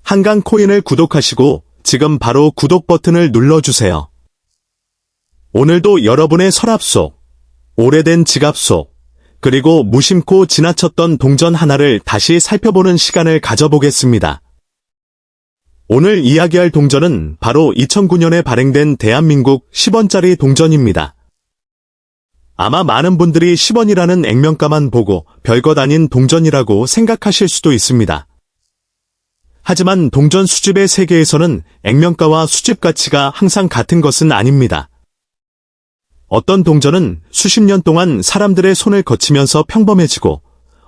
한강코인을 구독하시고 지금 바로 구독 버튼을 눌러주세요. 오늘도 여러분의 서랍 속, 오래된 지갑 속, 그리고 무심코 지나쳤던 동전 하나를 다시 살펴보는 시간을 가져보겠습니다. 오늘 이야기할 동전은 바로 2009년에 발행된 대한민국 10원짜리 동전입니다. 아마 많은 분들이 10원이라는 액면가만 보고 별것 아닌 동전이라고 생각하실 수도 있습니다. 하지만 동전 수집의 세계에서는 액면가와 수집 가치가 항상 같은 것은 아닙니다. 어떤 동전은 수십 년 동안 사람들의 손을 거치면서 평범해지고,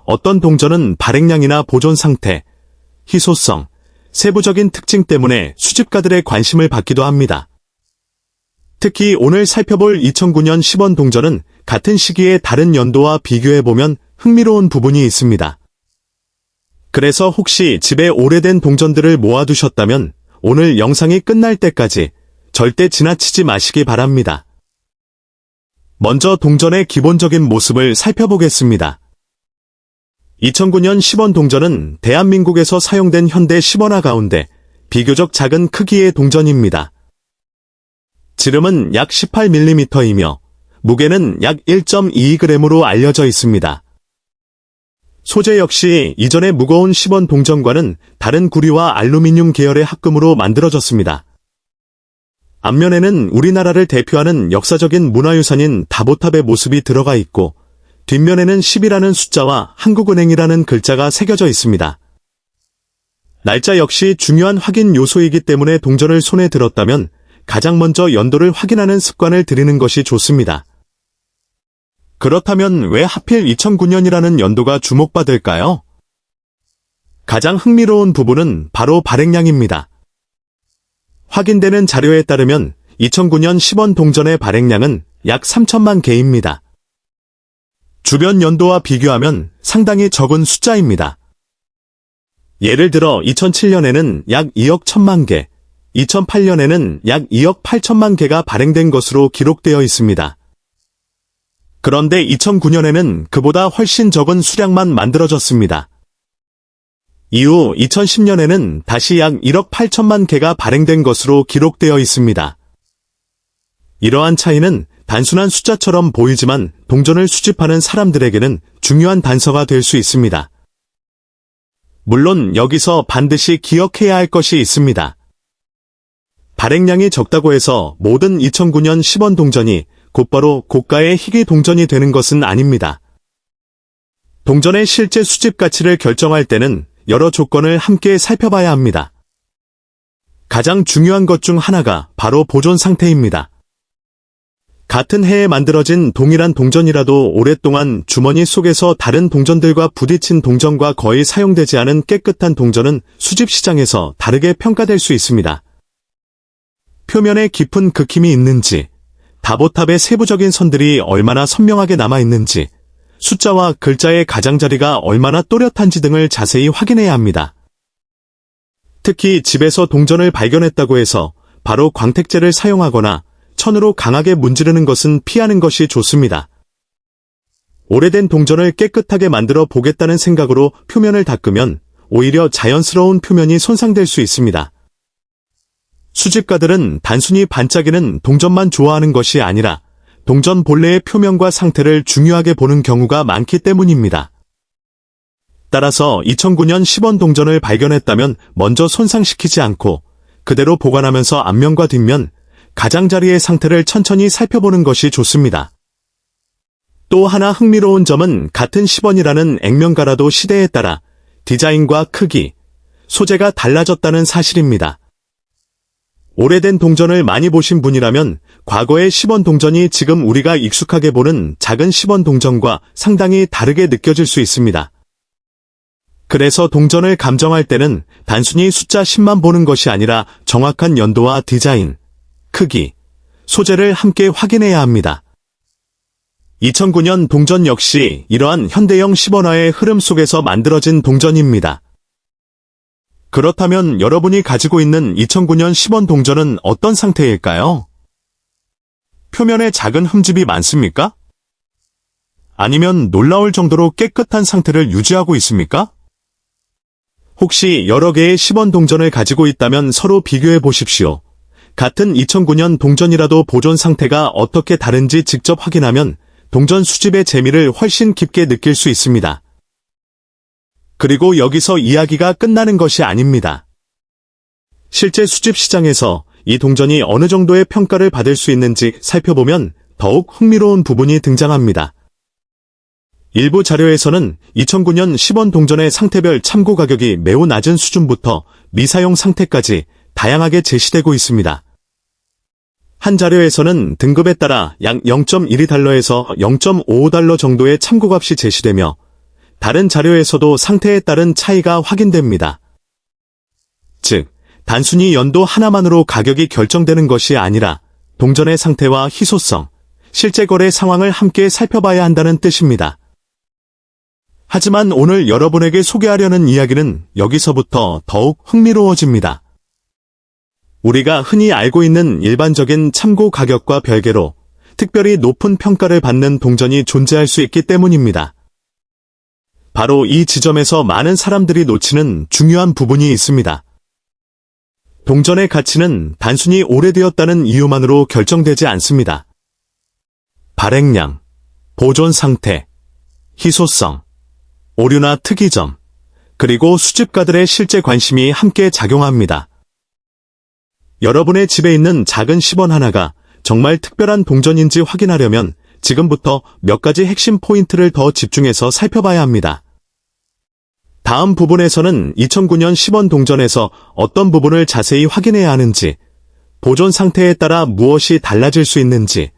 어떤 동전은 발행량이나 보존 상태, 희소성, 세부적인 특징 때문에 수집가들의 관심을 받기도 합니다. 특히 오늘 살펴볼 2009년 10원 동전은 같은 시기에 다른 연도와 비교해보면 흥미로운 부분이 있습니다. 그래서 혹시 집에 오래된 동전들을 모아두셨다면 오늘 영상이 끝날 때까지 절대 지나치지 마시기 바랍니다. 먼저 동전의 기본적인 모습을 살펴보겠습니다. 2009년 10원 동전은 대한민국에서 사용된 현대 10원화 가운데 비교적 작은 크기의 동전입니다. 지름은 약 18mm이며 무게는 약 1.22g으로 알려져 있습니다. 소재 역시 이전의 무거운 10원 동전과는 다른 구리와 알루미늄 계열의 합금으로 만들어졌습니다. 앞면에는 우리나라를 대표하는 역사적인 문화유산인 다보탑의 모습이 들어가 있고, 뒷면에는 10이라는 숫자와 한국은행이라는 글자가 새겨져 있습니다. 날짜 역시 중요한 확인 요소이기 때문에 동전을 손에 들었다면 가장 먼저 연도를 확인하는 습관을 들이는 것이 좋습니다. 그렇다면 왜 하필 2009년이라는 연도가 주목받을까요? 가장 흥미로운 부분은 바로 발행량입니다. 확인되는 자료에 따르면 2009년 10원 동전의 발행량은 약 3천만 개입니다. 주변 연도와 비교하면 상당히 적은 숫자입니다. 예를 들어 2007년에는 약 2억 1천만 개, 2008년에는 약 2억 8천만 개가 발행된 것으로 기록되어 있습니다. 그런데 2009년에는 그보다 훨씬 적은 수량만 만들어졌습니다. 이후 2010년에는 다시 약 1억 8천만 개가 발행된 것으로 기록되어 있습니다. 이러한 차이는 단순한 숫자처럼 보이지만 동전을 수집하는 사람들에게는 중요한 단서가 될 수 있습니다. 물론 여기서 반드시 기억해야 할 것이 있습니다. 발행량이 적다고 해서 모든 2009년 10원 동전이 곧바로 고가의 희귀 동전이 되는 것은 아닙니다. 동전의 실제 수집 가치를 결정할 때는 여러 조건을 함께 살펴봐야 합니다. 가장 중요한 것 중 하나가 바로 보존 상태입니다. 같은 해에 만들어진 동일한 동전이라도 오랫동안 주머니 속에서 다른 동전들과 부딪힌 동전과 거의 사용되지 않은 깨끗한 동전은 수집 시장에서 다르게 평가될 수 있습니다. 표면에 깊은 긁힘이 있는지, 다보탑의 세부적인 선들이 얼마나 선명하게 남아있는지, 숫자와 글자의 가장자리가 얼마나 또렷한지 등을 자세히 확인해야 합니다. 특히 집에서 동전을 발견했다고 해서 바로 광택제를 사용하거나 천으로 강하게 문지르는 것은 피하는 것이 좋습니다. 오래된 동전을 깨끗하게 만들어 보겠다는 생각으로 표면을 닦으면 오히려 자연스러운 표면이 손상될 수 있습니다. 수집가들은 단순히 반짝이는 동전만 좋아하는 것이 아니라 동전 본래의 표면과 상태를 중요하게 보는 경우가 많기 때문입니다. 따라서 2009년 10원 동전을 발견했다면 먼저 손상시키지 않고 그대로 보관하면서 앞면과 뒷면, 가장자리의 상태를 천천히 살펴보는 것이 좋습니다. 또 하나 흥미로운 점은 같은 10원이라는 액면가라도 시대에 따라 디자인과 크기, 소재가 달라졌다는 사실입니다. 오래된 동전을 많이 보신 분이라면 과거의 10원 동전이 지금 우리가 익숙하게 보는 작은 10원 동전과 상당히 다르게 느껴질 수 있습니다. 그래서 동전을 감정할 때는 단순히 숫자 10만 보는 것이 아니라 정확한 연도와 디자인, 크기, 소재를 함께 확인해야 합니다. 2009년 동전 역시 이러한 현대형 10원화의 흐름 속에서 만들어진 동전입니다. 그렇다면 여러분이 가지고 있는 2009년 10원 동전은 어떤 상태일까요? 표면에 작은 흠집이 많습니까? 아니면 놀라울 정도로 깨끗한 상태를 유지하고 있습니까? 혹시 여러 개의 10원 동전을 가지고 있다면 서로 비교해 보십시오. 같은 2009년 동전이라도 보존 상태가 어떻게 다른지 직접 확인하면 동전 수집의 재미를 훨씬 깊게 느낄 수 있습니다. 그리고 여기서 이야기가 끝나는 것이 아닙니다. 실제 수집 시장에서 이 동전이 어느 정도의 평가를 받을 수 있는지 살펴보면 더욱 흥미로운 부분이 등장합니다. 일부 자료에서는 2009년 10원 동전의 상태별 참고 가격이 매우 낮은 수준부터 미사용 상태까지 다양하게 제시되고 있습니다. 한 자료에서는 등급에 따라 약 0.12달러에서 0.55달러 정도의 참고값이 제시되며 다른 자료에서도 상태에 따른 차이가 확인됩니다. 즉, 단순히 연도 하나만으로 가격이 결정되는 것이 아니라 동전의 상태와 희소성, 실제 거래 상황을 함께 살펴봐야 한다는 뜻입니다. 하지만 오늘 여러분에게 소개하려는 이야기는 여기서부터 더욱 흥미로워집니다. 우리가 흔히 알고 있는 일반적인 참고 가격과 별개로 특별히 높은 평가를 받는 동전이 존재할 수 있기 때문입니다. 바로 이 지점에서 많은 사람들이 놓치는 중요한 부분이 있습니다. 동전의 가치는 단순히 오래되었다는 이유만으로 결정되지 않습니다. 발행량, 보존 상태, 희소성, 오류나 특이점, 그리고 수집가들의 실제 관심이 함께 작용합니다. 여러분의 집에 있는 작은 10원 하나가 정말 특별한 동전인지 확인하려면 지금부터 몇 가지 핵심 포인트를 더 집중해서 살펴봐야 합니다. 다음 부분에서는 2009년 10원 동전에서 어떤 부분을 자세히 확인해야 하는지, 보존 상태에 따라 무엇이 달라질 수 있는지,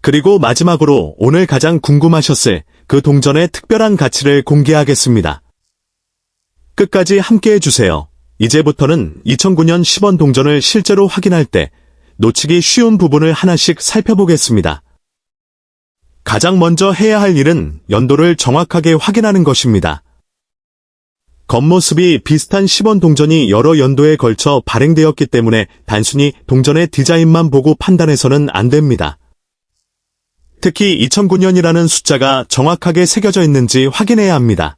그리고 마지막으로 오늘 가장 궁금하셨을 그 동전의 특별한 가치를 공개하겠습니다. 끝까지 함께해 주세요. 이제부터는 2009년 10원 동전을 실제로 확인할 때 놓치기 쉬운 부분을 하나씩 살펴보겠습니다. 가장 먼저 해야 할 일은 연도를 정확하게 확인하는 것입니다. 겉모습이 비슷한 10원 동전이 여러 연도에 걸쳐 발행되었기 때문에 단순히 동전의 디자인만 보고 판단해서는 안 됩니다. 특히 2009년이라는 숫자가 정확하게 새겨져 있는지 확인해야 합니다.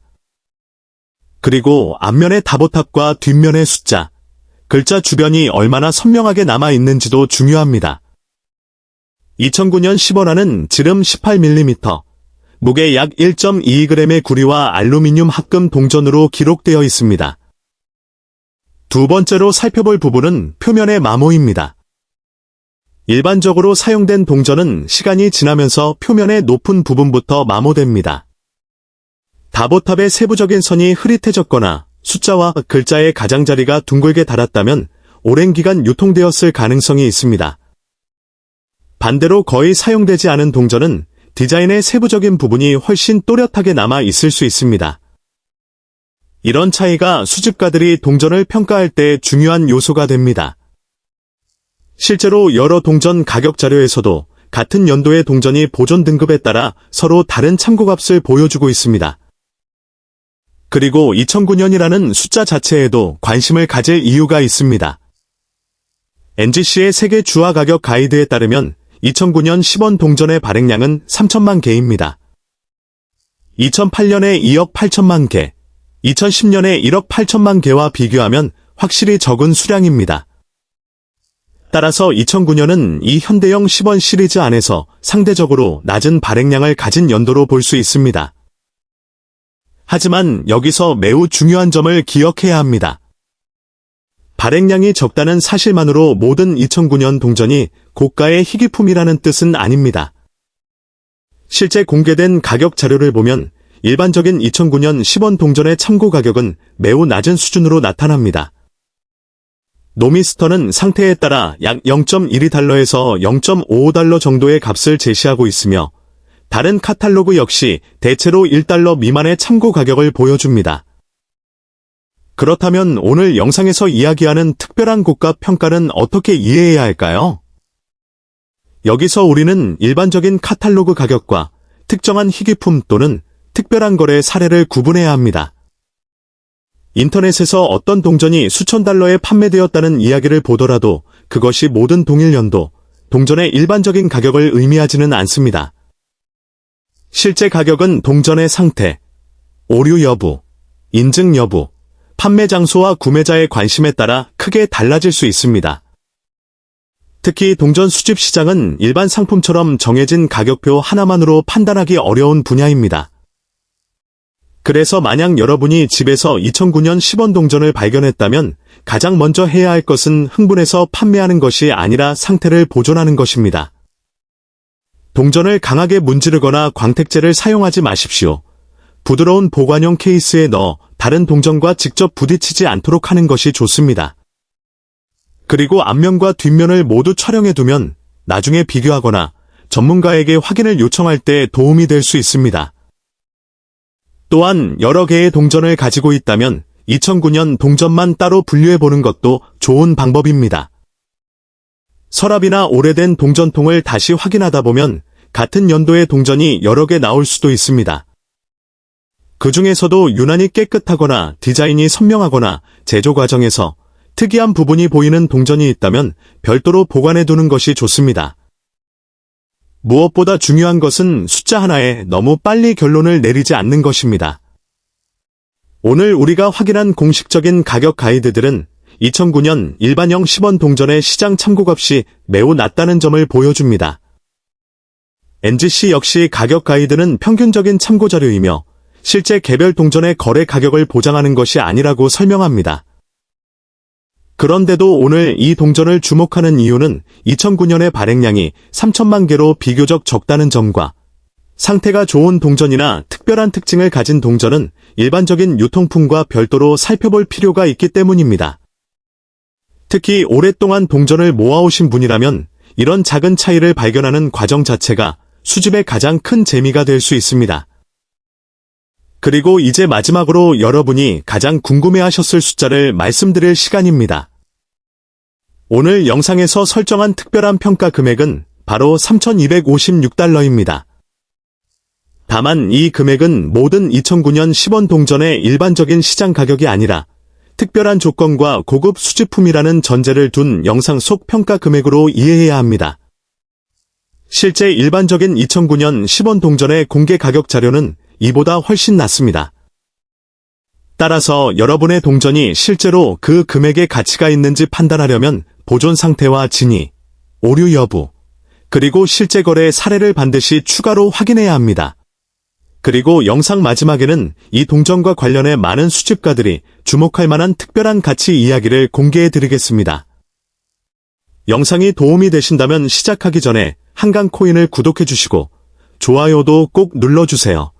그리고 앞면의 다보탑과 뒷면의 숫자, 글자 주변이 얼마나 선명하게 남아 있는지도 중요합니다. 2009년 10원화는 지름 18mm, 무게 약 1.22g의 구리와 알루미늄 합금 동전으로 기록되어 있습니다. 두 번째로 살펴볼 부분은 표면의 마모입니다. 일반적으로 사용된 동전은 시간이 지나면서 표면의 높은 부분부터 마모됩니다. 다보탑의 세부적인 선이 흐릿해졌거나 숫자와 글자의 가장자리가 둥글게 달았다면 오랜 기간 유통되었을 가능성이 있습니다. 반대로 거의 사용되지 않은 동전은 디자인의 세부적인 부분이 훨씬 또렷하게 남아 있을 수 있습니다. 이런 차이가 수집가들이 동전을 평가할 때 중요한 요소가 됩니다. 실제로 여러 동전 가격 자료에서도 같은 연도의 동전이 보존 등급에 따라 서로 다른 참고값을 보여주고 있습니다. 그리고 2009년이라는 숫자 자체에도 관심을 가질 이유가 있습니다. NGC의 세계 주화 가격 가이드에 따르면 2009년 10원 동전의 발행량은 3천만 개입니다. 2008년에 2억 8천만 개, 2010년에 1억 8천만 개와 비교하면 확실히 적은 수량입니다. 따라서 2009년은 이 현대형 10원 시리즈 안에서 상대적으로 낮은 발행량을 가진 연도로 볼 수 있습니다. 하지만 여기서 매우 중요한 점을 기억해야 합니다. 발행량이 적다는 사실만으로 모든 2009년 동전이 고가의 희귀품이라는 뜻은 아닙니다. 실제 공개된 가격 자료를 보면 일반적인 2009년 10원 동전의 참고 가격은 매우 낮은 수준으로 나타납니다. 노미스터는 상태에 따라 약 0.12달러에서 0.55달러 정도의 값을 제시하고 있으며 다른 카탈로그 역시 대체로 1달러 미만의 참고 가격을 보여줍니다. 그렇다면 오늘 영상에서 이야기하는 특별한 고가 평가는 어떻게 이해해야 할까요? 여기서 우리는 일반적인 카탈로그 가격과 특정한 희귀품 또는 특별한 거래 사례를 구분해야 합니다. 인터넷에서 어떤 동전이 수천 달러에 판매되었다는 이야기를 보더라도 그것이 모든 동일 연도, 동전의 일반적인 가격을 의미하지는 않습니다. 실제 가격은 동전의 상태, 오류 여부, 인증 여부, 판매 장소와 구매자의 관심에 따라 크게 달라질 수 있습니다. 특히 동전 수집 시장은 일반 상품처럼 정해진 가격표 하나만으로 판단하기 어려운 분야입니다. 그래서 만약 여러분이 집에서 2009년 10원 동전을 발견했다면 가장 먼저 해야 할 것은 흥분해서 판매하는 것이 아니라 상태를 보존하는 것입니다. 동전을 강하게 문지르거나 광택제를 사용하지 마십시오. 부드러운 보관용 케이스에 넣어 다른 동전과 직접 부딪히지 않도록 하는 것이 좋습니다. 그리고 앞면과 뒷면을 모두 촬영해두면 나중에 비교하거나 전문가에게 확인을 요청할 때 도움이 될 수 있습니다. 또한 여러 개의 동전을 가지고 있다면 2009년 동전만 따로 분류해보는 것도 좋은 방법입니다. 서랍이나 오래된 동전통을 다시 확인하다 보면 같은 연도의 동전이 여러 개 나올 수도 있습니다. 그 중에서도 유난히 깨끗하거나 디자인이 선명하거나 제조 과정에서 특이한 부분이 보이는 동전이 있다면 별도로 보관해두는 것이 좋습니다. 무엇보다 중요한 것은 숫자 하나에 너무 빨리 결론을 내리지 않는 것입니다. 오늘 우리가 확인한 공식적인 가격 가이드들은 2009년 일반형 10원 동전의 시장 참고값이 매우 낮다는 점을 보여줍니다. NGC 역시 가격 가이드는 평균적인 참고자료이며 실제 개별 동전의 거래 가격을 보장하는 것이 아니라고 설명합니다. 그런데도 오늘 이 동전을 주목하는 이유는 2009년의 발행량이 3천만 개로 비교적 적다는 점과 상태가 좋은 동전이나 특별한 특징을 가진 동전은 일반적인 유통품과 별도로 살펴볼 필요가 있기 때문입니다. 특히 오랫동안 동전을 모아오신 분이라면 이런 작은 차이를 발견하는 과정 자체가 수집의 가장 큰 재미가 될 수 있습니다. 그리고 이제 마지막으로 여러분이 가장 궁금해하셨을 숫자를 말씀드릴 시간입니다. 오늘 영상에서 설정한 특별한 평가 금액은 바로 3,256달러입니다. 다만 이 금액은 모든 2009년 10원 동전의 일반적인 시장 가격이 아니라 특별한 조건과 고급 수집품이라는 전제를 둔 영상 속 평가 금액으로 이해해야 합니다. 실제 일반적인 2009년 10원 동전의 공개 가격 자료는 이보다 훨씬 낮습니다. 따라서 여러분의 동전이 실제로 그 금액의 가치가 있는지 판단하려면 보존 상태와 진위, 오류 여부, 그리고 실제 거래 사례를 반드시 추가로 확인해야 합니다. 그리고 영상 마지막에는 이 동전과 관련해 많은 수집가들이 주목할 만한 특별한 가치 이야기를 공개해드리겠습니다. 영상이 도움이 되신다면 시작하기 전에 한강코인을 구독해주시고 좋아요도 꼭 눌러주세요.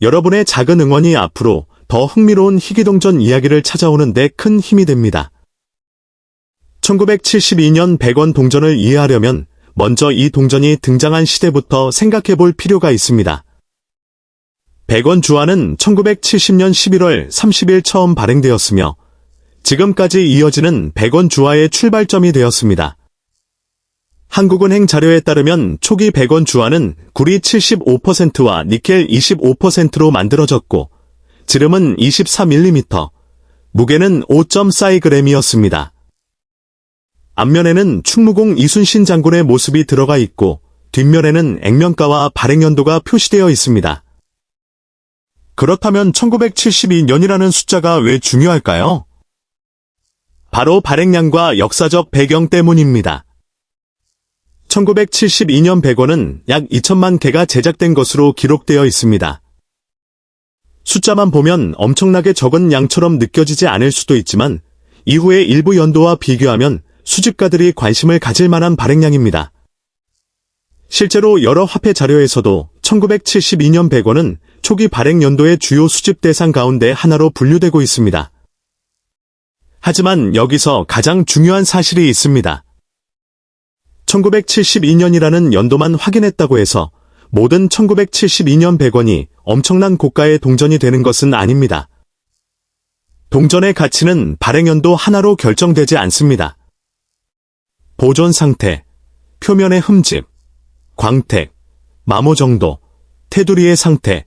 여러분의 작은 응원이 앞으로 더 흥미로운 희귀동전 이야기를 찾아오는 데 큰 힘이 됩니다. 1972년 100원 동전을 이해하려면 먼저 이 동전이 등장한 시대부터 생각해 볼 필요가 있습니다. 100원 주화는 1970년 11월 30일 처음 발행되었으며 지금까지 이어지는 100원 주화의 출발점이 되었습니다. 한국은행 자료에 따르면 초기 100원 주화는 구리 75%와 니켈 25%로 만들어졌고 지름은 24mm, 무게는 5.4g이었습니다. 앞면에는 충무공 이순신 장군의 모습이 들어가 있고 뒷면에는 액면가와 발행연도가 표시되어 있습니다. 그렇다면 1972년이라는 숫자가 왜 중요할까요? 바로 발행량과 역사적 배경 때문입니다. 1972년 100원은 약 2천만 개가 제작된 것으로 기록되어 있습니다. 숫자만 보면 엄청나게 적은 양처럼 느껴지지 않을 수도 있지만 이후의 일부 연도와 비교하면 수집가들이 관심을 가질 만한 발행량입니다. 실제로 여러 화폐 자료에서도 1972년 100원은 초기 발행 연도의 주요 수집 대상 가운데 하나로 분류되고 있습니다. 하지만 여기서 가장 중요한 사실이 있습니다. 1972년이라는 연도만 확인했다고 해서 모든 1972년 100원이 엄청난 고가의 동전이 되는 것은 아닙니다. 동전의 가치는 발행연도 하나로 결정되지 않습니다. 보존 상태, 표면의 흠집, 광택, 마모 정도, 테두리의 상태,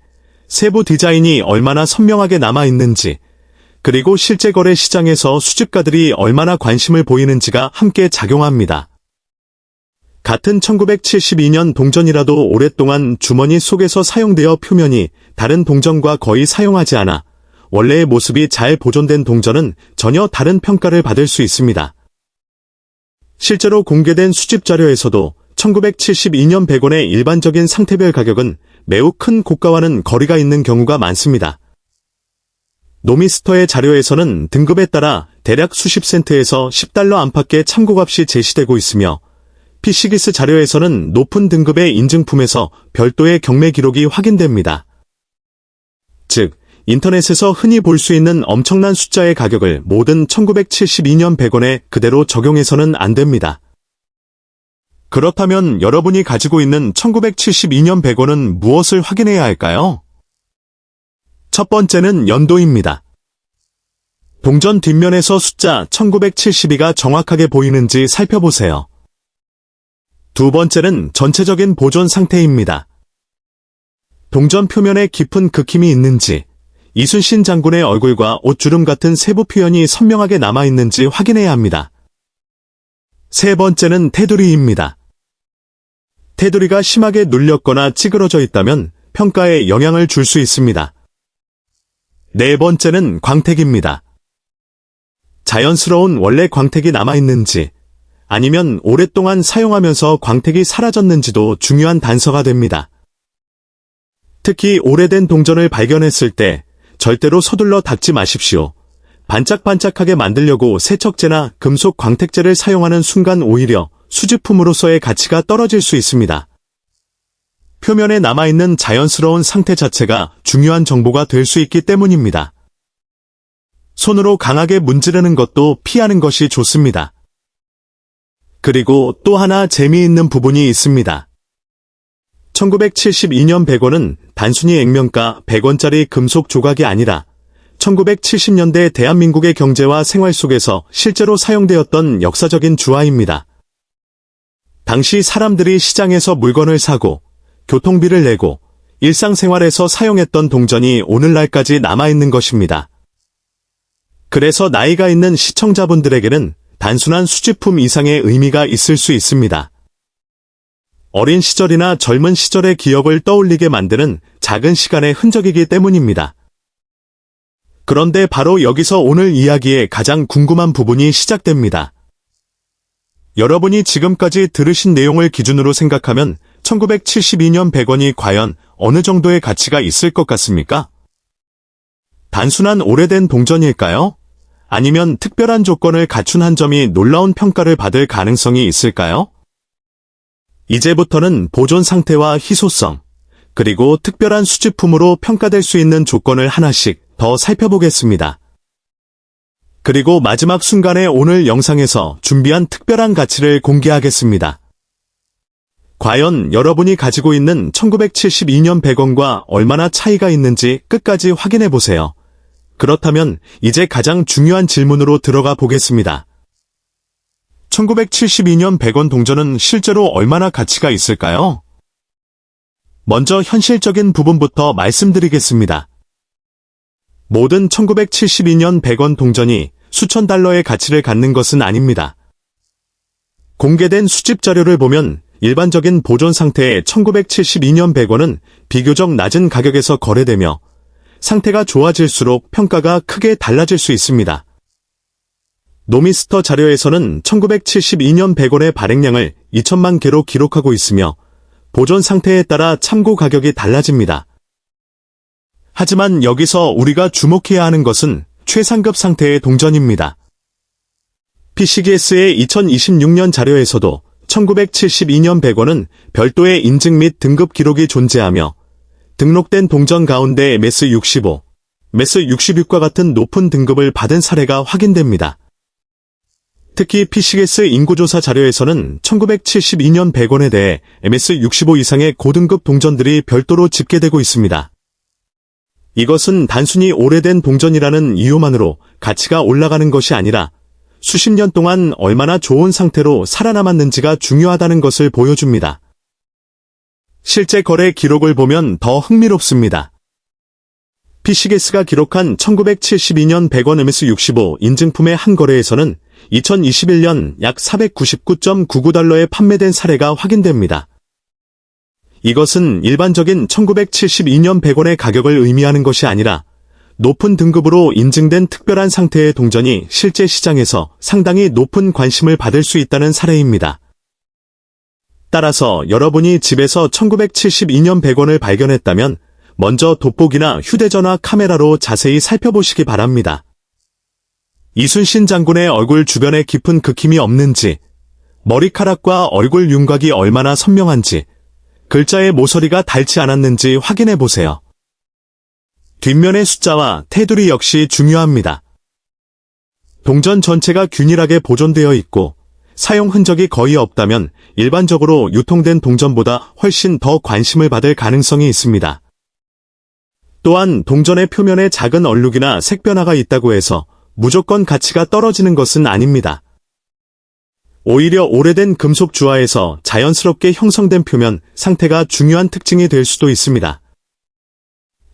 세부 디자인이 얼마나 선명하게 남아있는지, 그리고 실제 거래 시장에서 수집가들이 얼마나 관심을 보이는지가 함께 작용합니다. 같은 1972년 동전이라도 오랫동안 주머니 속에서 사용되어 표면이 다른 동전과 거의 사용하지 않아 원래의 모습이 잘 보존된 동전은 전혀 다른 평가를 받을 수 있습니다. 실제로 공개된 수집 자료에서도 1972년 100원의 일반적인 상태별 가격은 매우 큰 고가와는 거리가 있는 경우가 많습니다. 노미스터의 자료에서는 등급에 따라 대략 수십 센트에서 10달러 안팎의 참고값이 제시되고 있으며 피시기스 자료에서는 높은 등급의 인증품에서 별도의 경매 기록이 확인됩니다. 즉, 인터넷에서 흔히 볼 수 있는 엄청난 숫자의 가격을 모든 1972년 100원에 그대로 적용해서는 안 됩니다. 그렇다면 여러분이 가지고 있는 1972년 100원은 무엇을 확인해야 할까요? 첫 번째는 연도입니다. 동전 뒷면에서 숫자 1972가 정확하게 보이는지 살펴보세요. 두 번째는 전체적인 보존 상태입니다. 동전 표면에 깊은 극힘이 있는지, 이순신 장군의 얼굴과 옷주름 같은 세부 표현이 선명하게 남아있는지 확인해야 합니다. 세 번째는 테두리입니다. 테두리가 심하게 눌렸거나 찌그러져 있다면 평가에 영향을 줄 수 있습니다. 네 번째는 광택입니다. 자연스러운 원래 광택이 남아있는지, 아니면 오랫동안 사용하면서 광택이 사라졌는지도 중요한 단서가 됩니다. 특히 오래된 동전을 발견했을 때 절대로 서둘러 닦지 마십시오. 반짝반짝하게 만들려고 세척제나 금속 광택제를 사용하는 순간 오히려 수집품으로서의 가치가 떨어질 수 있습니다. 표면에 남아있는 자연스러운 상태 자체가 중요한 정보가 될 수 있기 때문입니다. 손으로 강하게 문지르는 것도 피하는 것이 좋습니다. 그리고 또 하나 재미있는 부분이 있습니다. 1972년 100원은 단순히 액면가 100원짜리 금속 조각이 아니라 1970년대 대한민국의 경제와 생활 속에서 실제로 사용되었던 역사적인 주화입니다. 당시 사람들이 시장에서 물건을 사고 교통비를 내고 일상생활에서 사용했던 동전이 오늘날까지 남아있는 것입니다. 그래서 나이가 있는 시청자분들에게는 단순한 수집품 이상의 의미가 있을 수 있습니다. 어린 시절이나 젊은 시절의 기억을 떠올리게 만드는 작은 시간의 흔적이기 때문입니다. 그런데 바로 여기서 오늘 이야기의 가장 궁금한 부분이 시작됩니다. 여러분이 지금까지 들으신 내용을 기준으로 생각하면 1972년 100원이 과연 어느 정도의 가치가 있을 것 같습니까? 단순한 오래된 동전일까요? 아니면 특별한 조건을 갖춘 한 점이 놀라운 평가를 받을 가능성이 있을까요? 이제부터는 보존 상태와 희소성, 그리고 특별한 수집품으로 평가될 수 있는 조건을 하나씩 더 살펴보겠습니다. 그리고 마지막 순간에 오늘 영상에서 준비한 특별한 가치를 공개하겠습니다. 과연 여러분이 가지고 있는 1972년 100원과 얼마나 차이가 있는지 끝까지 확인해 보세요. 그렇다면 이제 가장 중요한 질문으로 들어가 보겠습니다. 1972년 100원 동전은 실제로 얼마나 가치가 있을까요? 먼저 현실적인 부분부터 말씀드리겠습니다. 모든 1972년 100원 동전이 수천 달러의 가치를 갖는 것은 아닙니다. 공개된 수집 자료를 보면 일반적인 보존 상태의 1972년 100원은 비교적 낮은 가격에서 거래되며 상태가 좋아질수록 평가가 크게 달라질 수 있습니다. 노미스터 자료에서는 1972년 100원의 발행량을 2천만 개로 기록하고 있으며 보존 상태에 따라 참고 가격이 달라집니다. 하지만 여기서 우리가 주목해야 하는 것은 최상급 상태의 동전입니다. 피시기스의 2026년 자료에서도 1972년 100원은 별도의 인증 및 등급 기록이 존재하며 등록된 동전 가운데 MS65, MS66과 같은 높은 등급을 받은 사례가 확인됩니다. 특히 피시기스 인구조사 자료에서는 1972년 100원에 대해 MS65 이상의 고등급 동전들이 별도로 집계되고 있습니다. 이것은 단순히 오래된 동전이라는 이유만으로 가치가 올라가는 것이 아니라 수십 년 동안 얼마나 좋은 상태로 살아남았는지가 중요하다는 것을 보여줍니다. 실제 거래 기록을 보면 더 흥미롭습니다. 피시기스가 기록한 1972년 100원 MS65 인증품의 한 거래에서는 2021년 약 499.99달러에 판매된 사례가 확인됩니다. 이것은 일반적인 1972년 100원의 가격을 의미하는 것이 아니라 높은 등급으로 인증된 특별한 상태의 동전이 실제 시장에서 상당히 높은 관심을 받을 수 있다는 사례입니다. 따라서 여러분이 집에서 1972년 100원을 발견했다면 먼저 돋보기나 휴대전화 카메라로 자세히 살펴보시기 바랍니다. 이순신 장군의 얼굴 주변에 깊은 극힘이 없는지, 머리카락과 얼굴 윤곽이 얼마나 선명한지, 글자의 모서리가 닳지 않았는지 확인해 보세요. 뒷면의 숫자와 테두리 역시 중요합니다. 동전 전체가 균일하게 보존되어 있고 사용 흔적이 거의 없다면 일반적으로 유통된 동전보다 훨씬 더 관심을 받을 가능성이 있습니다. 또한 동전의 표면에 작은 얼룩이나 색 변화가 있다고 해서 무조건 가치가 떨어지는 것은 아닙니다. 오히려 오래된 금속 주화에서 자연스럽게 형성된 표면 상태가 중요한 특징이 될 수도 있습니다.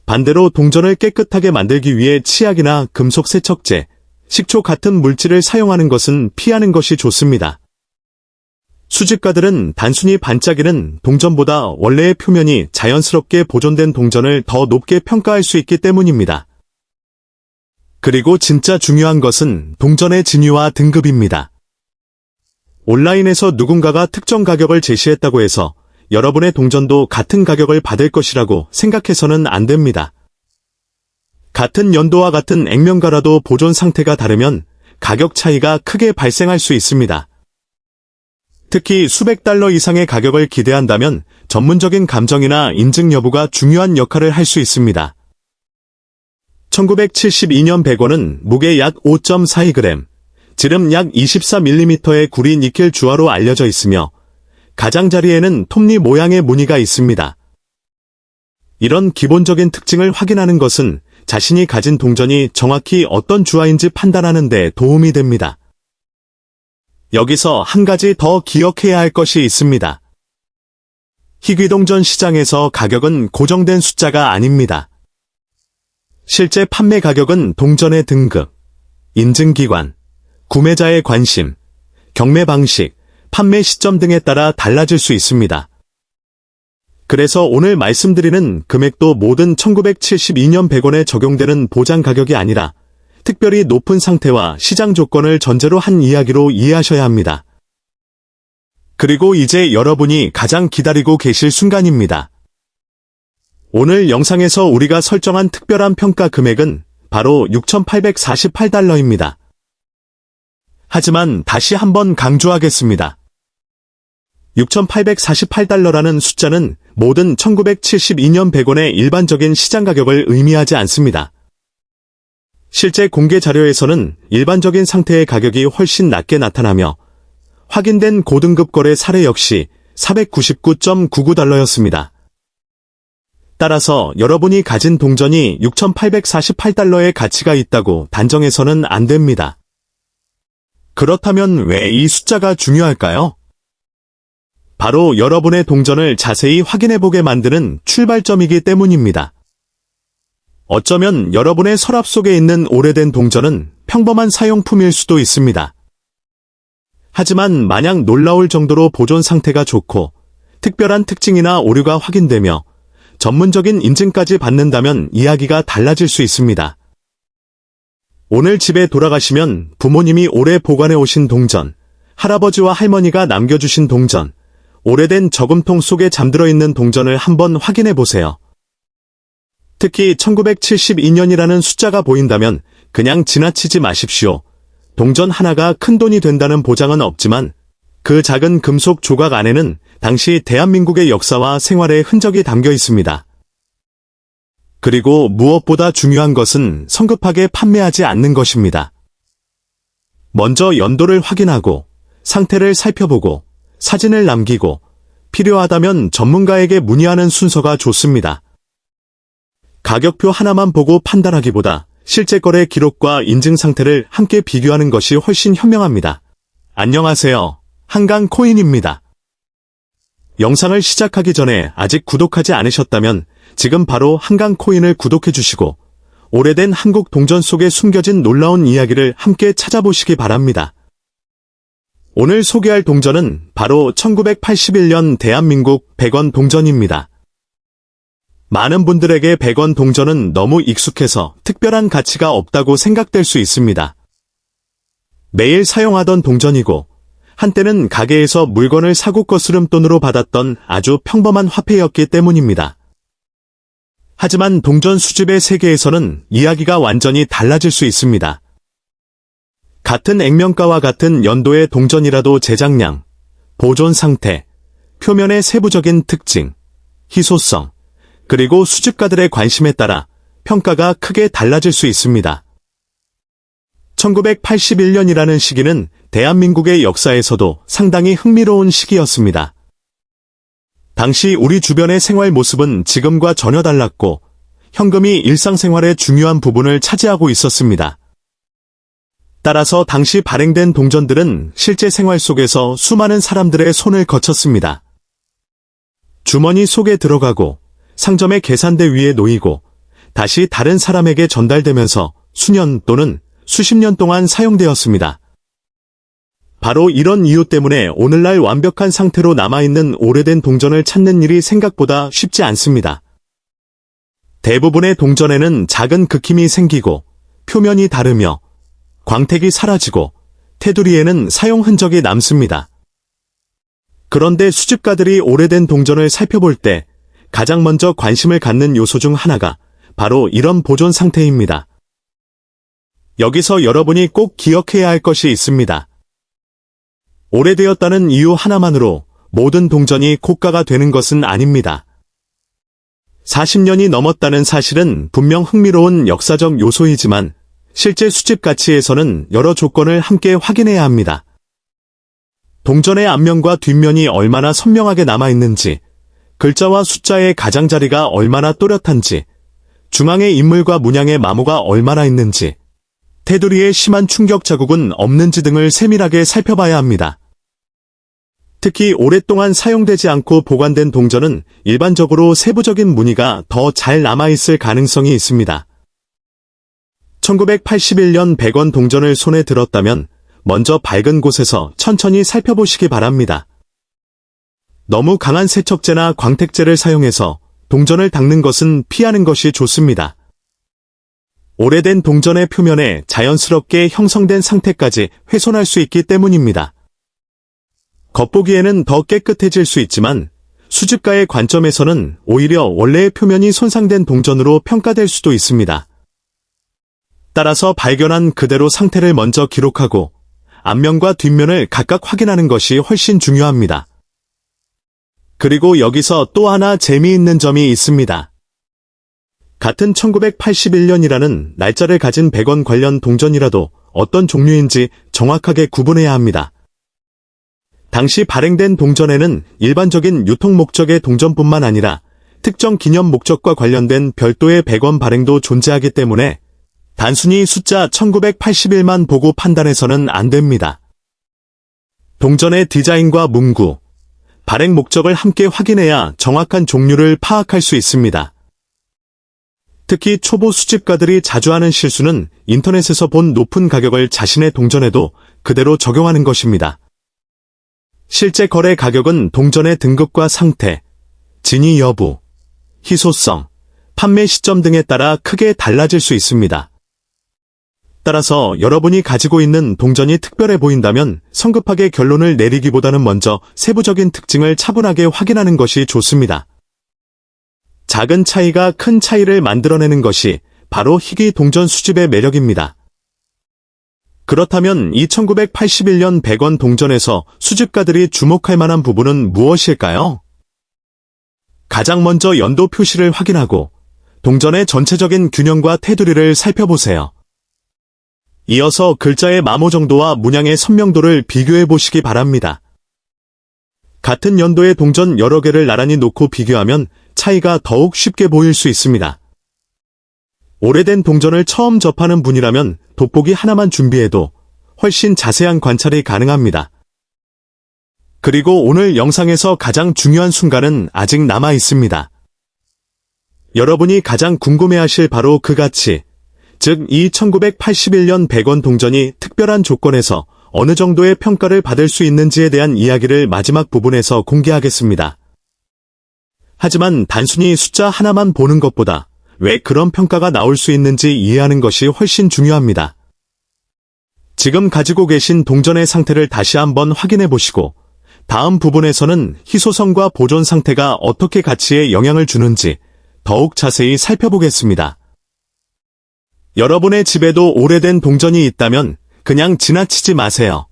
반대로 동전을 깨끗하게 만들기 위해 치약이나 금속 세척제, 식초 같은 물질을 사용하는 것은 피하는 것이 좋습니다. 수집가들은 단순히 반짝이는 동전보다 원래의 표면이 자연스럽게 보존된 동전을 더 높게 평가할 수 있기 때문입니다. 그리고 진짜 중요한 것은 동전의 진위와 등급입니다. 온라인에서 누군가가 특정 가격을 제시했다고 해서 여러분의 동전도 같은 가격을 받을 것이라고 생각해서는 안 됩니다. 같은 연도와 같은 액면가라도 보존 상태가 다르면 가격 차이가 크게 발생할 수 있습니다. 특히 수백 달러 이상의 가격을 기대한다면 전문적인 감정이나 인증 여부가 중요한 역할을 할 수 있습니다. 1972년 100원은 무게 약 5.42g, 지름 약 24mm의 구리 니켈 주화로 알려져 있으며 가장자리에는 톱니 모양의 무늬가 있습니다. 이런 기본적인 특징을 확인하는 것은 자신이 가진 동전이 정확히 어떤 주화인지 판단하는 데 도움이 됩니다. 여기서 한 가지 더 기억해야 할 것이 있습니다. 희귀동전 시장에서 가격은 고정된 숫자가 아닙니다. 실제 판매 가격은 동전의 등급, 인증기관, 구매자의 관심, 경매 방식, 판매 시점 등에 따라 달라질 수 있습니다. 그래서 오늘 말씀드리는 금액도 모든 1972년 100원에 적용되는 보장 가격이 아니라 특별히 높은 상태와 시장 조건을 전제로 한 이야기로 이해하셔야 합니다. 그리고 이제 여러분이 가장 기다리고 계실 순간입니다. 오늘 영상에서 우리가 설정한 특별한 평가 금액은 바로 6,848달러입니다. 하지만 다시 한번 강조하겠습니다. 6,848달러라는 숫자는 모든 1972년 100원의 일반적인 시장 가격을 의미하지 않습니다. 실제 공개 자료에서는 일반적인 상태의 가격이 훨씬 낮게 나타나며 확인된 고등급 거래 사례 역시 499.99달러였습니다. 따라서 여러분이 가진 동전이 6,848달러의 가치가 있다고 단정해서는 안 됩니다. 그렇다면 왜 이 숫자가 중요할까요? 바로 여러분의 동전을 자세히 확인해보게 만드는 출발점이기 때문입니다. 어쩌면 여러분의 서랍 속에 있는 오래된 동전은 평범한 사용품일 수도 있습니다. 하지만 마냥 놀라울 정도로 보존 상태가 좋고 특별한 특징이나 오류가 확인되며 전문적인 인증까지 받는다면 이야기가 달라질 수 있습니다. 오늘 집에 돌아가시면 부모님이 오래 보관해 오신 동전, 할아버지와 할머니가 남겨주신 동전, 오래된 저금통 속에 잠들어 있는 동전을 한번 확인해 보세요. 특히 1972년이라는 숫자가 보인다면 그냥 지나치지 마십시오. 동전 하나가 큰돈이 된다는 보장은 없지만 그 작은 금속 조각 안에는 당시 대한민국의 역사와 생활의 흔적이 담겨 있습니다. 그리고 무엇보다 중요한 것은 성급하게 판매하지 않는 것입니다. 먼저 연도를 확인하고 상태를 살펴보고 사진을 남기고 필요하다면 전문가에게 문의하는 순서가 좋습니다. 가격표 하나만 보고 판단하기보다 실제 거래 기록과 인증 상태를 함께 비교하는 것이 훨씬 현명합니다. 안녕하세요. 한강코인입니다. 영상을 시작하기 전에 아직 구독하지 않으셨다면 지금 바로 한강코인을 구독해주시고 오래된 한국 동전 속에 숨겨진 놀라운 이야기를 함께 찾아보시기 바랍니다. 오늘 소개할 동전은 바로 1981년 대한민국 100원 동전입니다. 많은 분들에게 100원 동전은 너무 익숙해서 특별한 가치가 없다고 생각될 수 있습니다. 매일 사용하던 동전이고 한때는 가게에서 물건을 사고 거스름돈으로 받았던 아주 평범한 화폐였기 때문입니다. 하지만 동전 수집의 세계에서는 이야기가 완전히 달라질 수 있습니다. 같은 액면가와 같은 연도의 동전이라도 제작량, 보존 상태, 표면의 세부적인 특징, 희소성, 그리고 수집가들의 관심에 따라 평가가 크게 달라질 수 있습니다. 1981년이라는 시기는 대한민국의 역사에서도 상당히 흥미로운 시기였습니다. 당시 우리 주변의 생활 모습은 지금과 전혀 달랐고 현금이 일상생활의 중요한 부분을 차지하고 있었습니다. 따라서 당시 발행된 동전들은 실제 생활 속에서 수많은 사람들의 손을 거쳤습니다. 주머니 속에 들어가고 상점의 계산대 위에 놓이고 다시 다른 사람에게 전달되면서 수년 또는 수십 년 동안 사용되었습니다. 바로 이런 이유 때문에 오늘날 완벽한 상태로 남아있는 오래된 동전을 찾는 일이 생각보다 쉽지 않습니다. 대부분의 동전에는 작은 긁힘이 생기고 표면이 다르며 광택이 사라지고 테두리에는 사용 흔적이 남습니다. 그런데 수집가들이 오래된 동전을 살펴볼 때 가장 먼저 관심을 갖는 요소 중 하나가 바로 이런 보존 상태입니다. 여기서 여러분이 꼭 기억해야 할 것이 있습니다. 오래되었다는 이유 하나만으로 모든 동전이 고가가 되는 것은 아닙니다. 40년이 넘었다는 사실은 분명 흥미로운 역사적 요소이지만 실제 수집 가치에서는 여러 조건을 함께 확인해야 합니다. 동전의 앞면과 뒷면이 얼마나 선명하게 남아있는지, 글자와 숫자의 가장자리가 얼마나 또렷한지, 중앙에 인물과 문양의 마모가 얼마나 있는지, 테두리에 심한 충격 자국은 없는지 등을 세밀하게 살펴봐야 합니다. 특히 오랫동안 사용되지 않고 보관된 동전은 일반적으로 세부적인 무늬가 더 잘 남아있을 가능성이 있습니다. 1981년 100원 동전을 손에 들었다면 먼저 밝은 곳에서 천천히 살펴보시기 바랍니다. 너무 강한 세척제나 광택제를 사용해서 동전을 닦는 것은 피하는 것이 좋습니다. 오래된 동전의 표면에 자연스럽게 형성된 상태까지 훼손할 수 있기 때문입니다. 겉보기에는 더 깨끗해질 수 있지만 수집가의 관점에서는 오히려 원래의 표면이 손상된 동전으로 평가될 수도 있습니다. 따라서 발견한 그대로 상태를 먼저 기록하고 앞면과 뒷면을 각각 확인하는 것이 훨씬 중요합니다. 그리고 여기서 또 하나 재미있는 점이 있습니다. 같은 1981년이라는 날짜를 가진 100원 관련 동전이라도 어떤 종류인지 정확하게 구분해야 합니다. 당시 발행된 동전에는 일반적인 유통 목적의 동전뿐만 아니라 특정 기념 목적과 관련된 별도의 100원 발행도 존재하기 때문에 단순히 숫자 1981만 보고 판단해서는 안 됩니다. 동전의 디자인과 문구, 발행 목적을 함께 확인해야 정확한 종류를 파악할 수 있습니다. 특히 초보 수집가들이 자주 하는 실수는 인터넷에서 본 높은 가격을 자신의 동전에도 그대로 적용하는 것입니다. 실제 거래 가격은 동전의 등급과 상태, 진위 여부, 희소성, 판매 시점 등에 따라 크게 달라질 수 있습니다. 따라서 여러분이 가지고 있는 동전이 특별해 보인다면 성급하게 결론을 내리기보다는 먼저 세부적인 특징을 차분하게 확인하는 것이 좋습니다. 작은 차이가 큰 차이를 만들어내는 것이 바로 희귀 동전 수집의 매력입니다. 그렇다면 이 1981년 100원 동전에서 수집가들이 주목할 만한 부분은 무엇일까요? 가장 먼저 연도 표시를 확인하고 동전의 전체적인 균형과 테두리를 살펴보세요. 이어서 글자의 마모 정도와 문양의 선명도를 비교해 보시기 바랍니다. 같은 연도의 동전 여러 개를 나란히 놓고 비교하면 차이가 더욱 쉽게 보일 수 있습니다. 오래된 동전을 처음 접하는 분이라면 돋보기 하나만 준비해도 훨씬 자세한 관찰이 가능합니다. 그리고 오늘 영상에서 가장 중요한 순간은 아직 남아 있습니다. 여러분이 가장 궁금해하실 바로 그 가치, 즉 이 1981년 100원 동전이 특별한 조건에서 어느 정도의 평가를 받을 수 있는지에 대한 이야기를 마지막 부분에서 공개하겠습니다. 하지만 단순히 숫자 하나만 보는 것보다 왜 그런 평가가 나올 수 있는지 이해하는 것이 훨씬 중요합니다. 지금 가지고 계신 동전의 상태를 다시 한번 확인해 보시고 다음 부분에서는 희소성과 보존 상태가 어떻게 가치에 영향을 주는지 더욱 자세히 살펴보겠습니다. 여러분의 집에도 오래된 동전이 있다면 그냥 지나치지 마세요.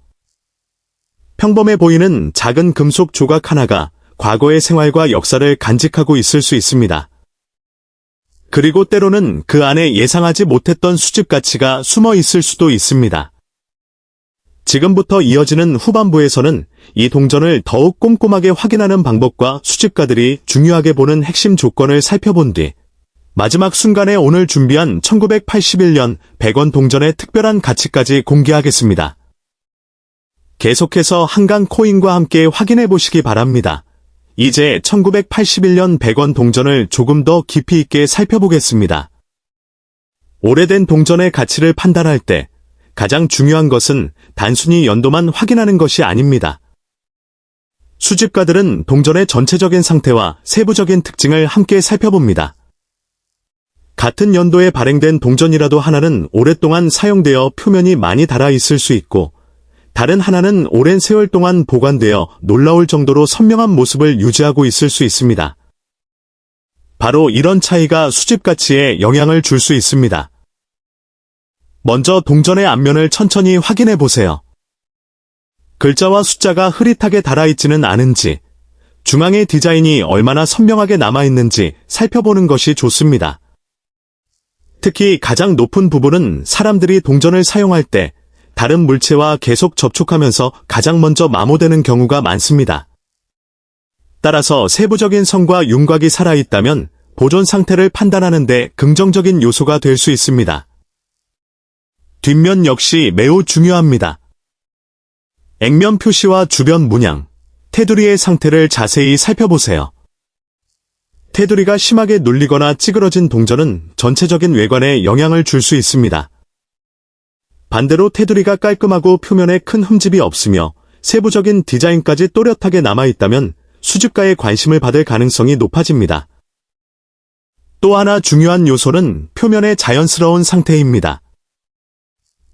평범해 보이는 작은 금속 조각 하나가 과거의 생활과 역사를 간직하고 있을 수 있습니다. 그리고 때로는 그 안에 예상하지 못했던 수집 가치가 숨어 있을 수도 있습니다. 지금부터 이어지는 후반부에서는 이 동전을 더욱 꼼꼼하게 확인하는 방법과 수집가들이 중요하게 보는 핵심 조건을 살펴본 뒤 마지막 순간에 오늘 준비한 1981년 100원 동전의 특별한 가치까지 공개하겠습니다. 계속해서 한강 코인과 함께 확인해 보시기 바랍니다. 이제 1981년 100원 동전을 조금 더 깊이 있게 살펴보겠습니다. 오래된 동전의 가치를 판단할 때 가장 중요한 것은 단순히 연도만 확인하는 것이 아닙니다. 수집가들은 동전의 전체적인 상태와 세부적인 특징을 함께 살펴봅니다. 같은 연도에 발행된 동전이라도 하나는 오랫동안 사용되어 표면이 많이 닳아 있을 수 있고 다른 하나는 오랜 세월 동안 보관되어 놀라울 정도로 선명한 모습을 유지하고 있을 수 있습니다. 바로 이런 차이가 수집 가치에 영향을 줄 수 있습니다. 먼저 동전의 앞면을 천천히 확인해 보세요. 글자와 숫자가 흐릿하게 달아있지는 않은지, 중앙의 디자인이 얼마나 선명하게 남아있는지 살펴보는 것이 좋습니다. 특히 가장 높은 부분은 사람들이 동전을 사용할 때 다른 물체와 계속 접촉하면서 가장 먼저 마모되는 경우가 많습니다. 따라서 세부적인 선과 윤곽이 살아있다면 보존 상태를 판단하는 데 긍정적인 요소가 될 수 있습니다. 뒷면 역시 매우 중요합니다. 액면 표시와 주변 문양, 테두리의 상태를 자세히 살펴보세요. 테두리가 심하게 눌리거나 찌그러진 동전은 전체적인 외관에 영향을 줄 수 있습니다. 반대로 테두리가 깔끔하고 표면에 큰 흠집이 없으며 세부적인 디자인까지 또렷하게 남아있다면 수집가의 관심을 받을 가능성이 높아집니다. 또 하나 중요한 요소는 표면의 자연스러운 상태입니다.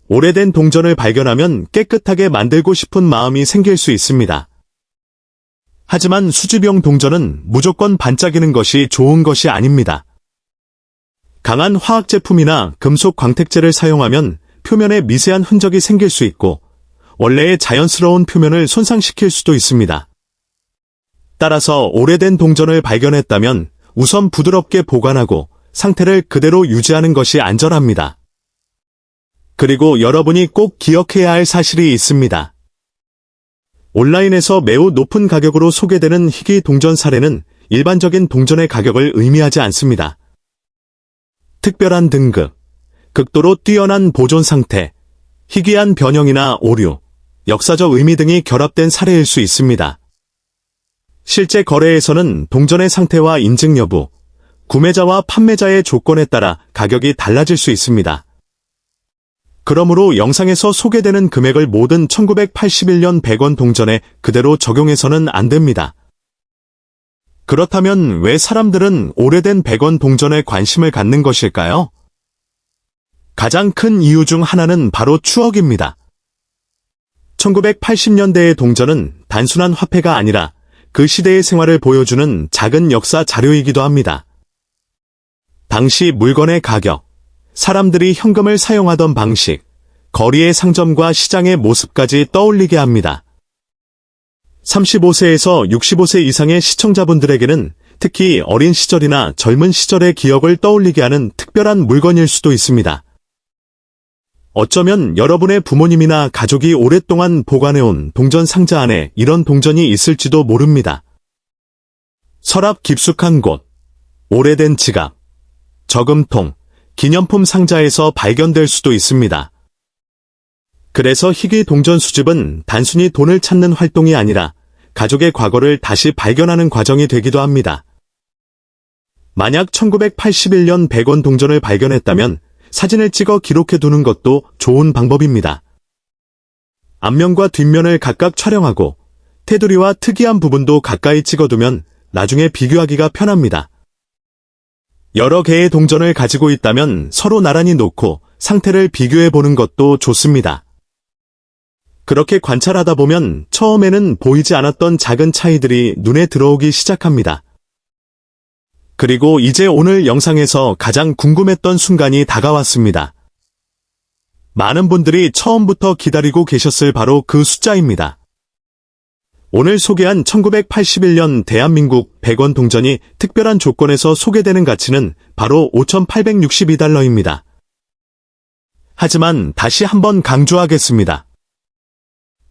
오래된 동전을 발견하면 깨끗하게 만들고 싶은 마음이 생길 수 있습니다. 하지만 수집용 동전은 무조건 반짝이는 것이 좋은 것이 아닙니다. 강한 화학 제품이나 금속 광택제를 사용하면 표면에 미세한 흔적이 생길 수 있고 원래의 자연스러운 표면을 손상시킬 수도 있습니다. 따라서 오래된 동전을 발견했다면 우선 부드럽게 보관하고 상태를 그대로 유지하는 것이 안전합니다. 그리고 여러분이 꼭 기억해야 할 사실이 있습니다. 온라인에서 매우 높은 가격으로 소개되는 희귀 동전 사례는 일반적인 동전의 가격을 의미하지 않습니다. 특별한 등급, 극도로 뛰어난 보존 상태, 희귀한 변형이나 오류, 역사적 의미 등이 결합된 사례일 수 있습니다. 실제 거래에서는 동전의 상태와 인증 여부, 구매자와 판매자의 조건에 따라 가격이 달라질 수 있습니다. 그러므로 영상에서 소개되는 금액을 모든 1981년 100원 동전에 그대로 적용해서는 안 됩니다. 그렇다면 왜 사람들은 오래된 100원 동전에 관심을 갖는 것일까요? 가장 큰 이유 중 하나는 바로 추억입니다. 1980년대의 동전은 단순한 화폐가 아니라 그 시대의 생활을 보여주는 작은 역사 자료이기도 합니다. 당시 물건의 가격, 사람들이 현금을 사용하던 방식, 거리의 상점과 시장의 모습까지 떠올리게 합니다. 35세에서 65세 이상의 시청자분들에게는 특히 어린 시절이나 젊은 시절의 기억을 떠올리게 하는 특별한 물건일 수도 있습니다. 어쩌면 여러분의 부모님이나 가족이 오랫동안 보관해온 동전 상자 안에 이런 동전이 있을지도 모릅니다. 서랍 깊숙한 곳, 오래된 지갑, 저금통, 기념품 상자에서 발견될 수도 있습니다. 그래서 희귀 동전 수집은 단순히 돈을 찾는 활동이 아니라 가족의 과거를 다시 발견하는 과정이 되기도 합니다. 만약 1981년 100원 동전을 발견했다면 사진을 찍어 기록해 두는 것도 좋은 방법입니다. 앞면과 뒷면을 각각 촬영하고 테두리와 특이한 부분도 가까이 찍어두면 나중에 비교하기가 편합니다. 여러 개의 동전을 가지고 있다면 서로 나란히 놓고 상태를 비교해 보는 것도 좋습니다. 그렇게 관찰하다 보면 처음에는 보이지 않았던 작은 차이들이 눈에 들어오기 시작합니다. 그리고 이제 오늘 영상에서 가장 궁금했던 순간이 다가왔습니다. 많은 분들이 처음부터 기다리고 계셨을 바로 그 숫자입니다. 오늘 소개한 1981년 대한민국 100원 동전이 특별한 조건에서 소개되는 가치는 바로 5,862달러입니다. 하지만 다시 한번 강조하겠습니다.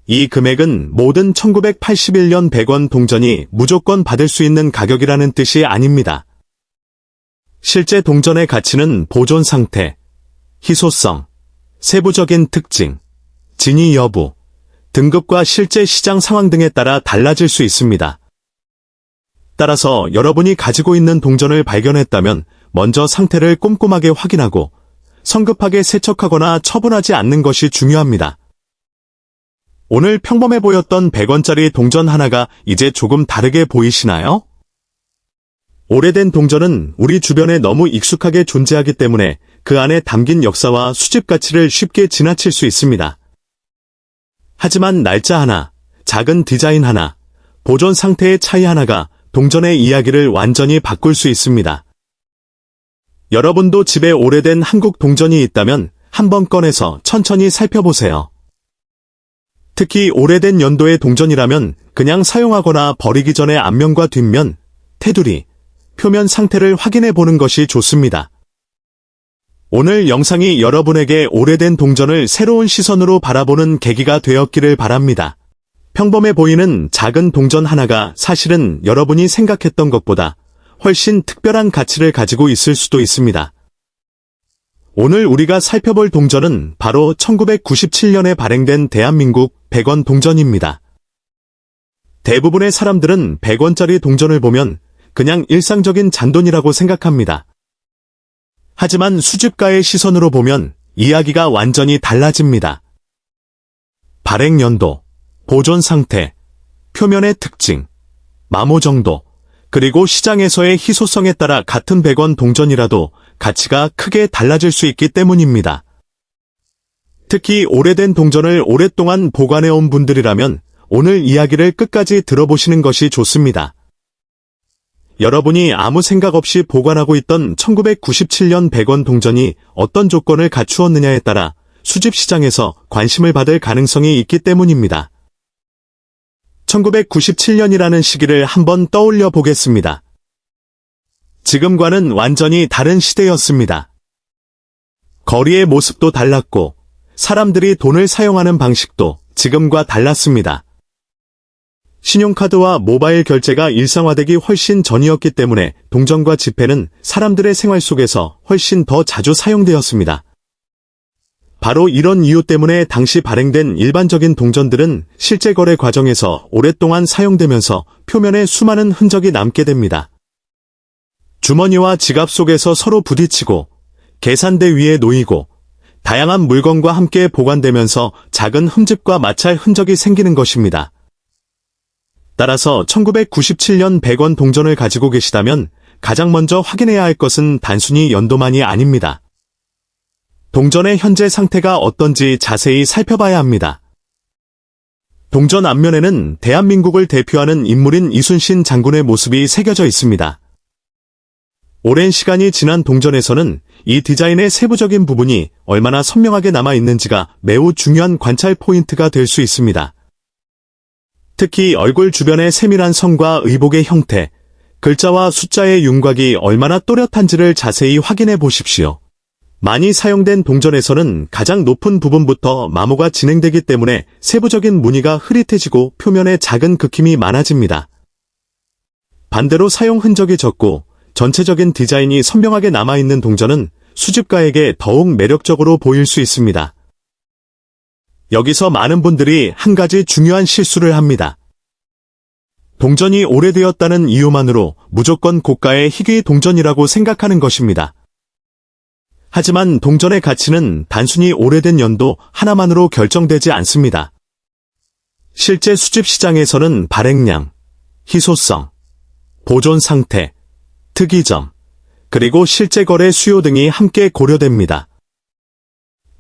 이 금액은 모든 1981년 100원 동전이 무조건 받을 수 있는 가격이라는 뜻이 아닙니다. 실제 동전의 가치는 보존 상태, 희소성, 세부적인 특징, 진위 여부, 등급과 실제 시장 상황 등에 따라 달라질 수 있습니다. 따라서 여러분이 가지고 있는 동전을 발견했다면 먼저 상태를 꼼꼼하게 확인하고 성급하게 세척하거나 처분하지 않는 것이 중요합니다. 오늘 평범해 보였던 100원짜리 동전 하나가 이제 조금 다르게 보이시나요? 오래된 동전은 우리 주변에 너무 익숙하게 존재하기 때문에 그 안에 담긴 역사와 수집 가치를 쉽게 지나칠 수 있습니다. 하지만 날짜 하나, 작은 디자인 하나, 보존 상태의 차이 하나가 동전의 이야기를 완전히 바꿀 수 있습니다. 여러분도 집에 오래된 한국 동전이 있다면 한번 꺼내서 천천히 살펴보세요. 특히 오래된 연도의 동전이라면 그냥 사용하거나 버리기 전에 앞면과 뒷면, 테두리, 표면 상태를 확인해 보는 것이 좋습니다. 오늘 영상이 여러분에게 오래된 동전을 새로운 시선으로 바라보는 계기가 되었기를 바랍니다. 평범해 보이는 작은 동전 하나가 사실은 여러분이 생각했던 것보다 훨씬 특별한 가치를 가지고 있을 수도 있습니다. 오늘 우리가 살펴볼 동전은 바로 1997년에 발행된 대한민국 100원 동전입니다. 대부분의 사람들은 100원짜리 동전을 보면 그냥 일상적인 잔돈이라고 생각합니다. 하지만 수집가의 시선으로 보면 이야기가 완전히 달라집니다. 발행 연도, 보존 상태, 표면의 특징, 마모 정도, 그리고 시장에서의 희소성에 따라 같은 100원 동전이라도 가치가 크게 달라질 수 있기 때문입니다. 특히 오래된 동전을 오랫동안 보관해온 분들이라면 오늘 이야기를 끝까지 들어보시는 것이 좋습니다. 여러분이 아무 생각 없이 보관하고 있던 1997년 100원 동전이 어떤 조건을 갖추었느냐에 따라 수집 시장에서 관심을 받을 가능성이 있기 때문입니다. 1997년이라는 시기를 한번 떠올려 보겠습니다. 지금과는 완전히 다른 시대였습니다. 거리의 모습도 달랐고 사람들이 돈을 사용하는 방식도 지금과 달랐습니다. 신용카드와 모바일 결제가 일상화되기 훨씬 전이었기 때문에 동전과 지폐는 사람들의 생활 속에서 훨씬 더 자주 사용되었습니다. 바로 이런 이유 때문에 당시 발행된 일반적인 동전들은 실제 거래 과정에서 오랫동안 사용되면서 표면에 수많은 흔적이 남게 됩니다. 주머니와 지갑 속에서 서로 부딪히고 계산대 위에 놓이고 다양한 물건과 함께 보관되면서 작은 흠집과 마찰 흔적이 생기는 것입니다. 따라서 1997년 100원 동전을 가지고 계시다면 가장 먼저 확인해야 할 것은 단순히 연도만이 아닙니다. 동전의 현재 상태가 어떤지 자세히 살펴봐야 합니다. 동전 앞면에는 대한민국을 대표하는 인물인 이순신 장군의 모습이 새겨져 있습니다. 오랜 시간이 지난 동전에서는 이 디자인의 세부적인 부분이 얼마나 선명하게 남아있는지가 매우 중요한 관찰 포인트가 될 수 있습니다. 특히 얼굴 주변의 세밀한 선과 의복의 형태, 글자와 숫자의 윤곽이 얼마나 또렷한지를 자세히 확인해 보십시오. 많이 사용된 동전에서는 가장 높은 부분부터 마모가 진행되기 때문에 세부적인 무늬가 흐릿해지고 표면에 작은 긁힘이 많아집니다. 반대로 사용 흔적이 적고 전체적인 디자인이 선명하게 남아있는 동전은 수집가에게 더욱 매력적으로 보일 수 있습니다. 여기서 많은 분들이 한 가지 중요한 실수를 합니다. 동전이 오래되었다는 이유만으로 무조건 고가의 희귀 동전이라고 생각하는 것입니다. 하지만 동전의 가치는 단순히 오래된 연도 하나만으로 결정되지 않습니다. 실제 수집 시장에서는 발행량, 희소성, 보존 상태, 특이점, 그리고 실제 거래 수요 등이 함께 고려됩니다.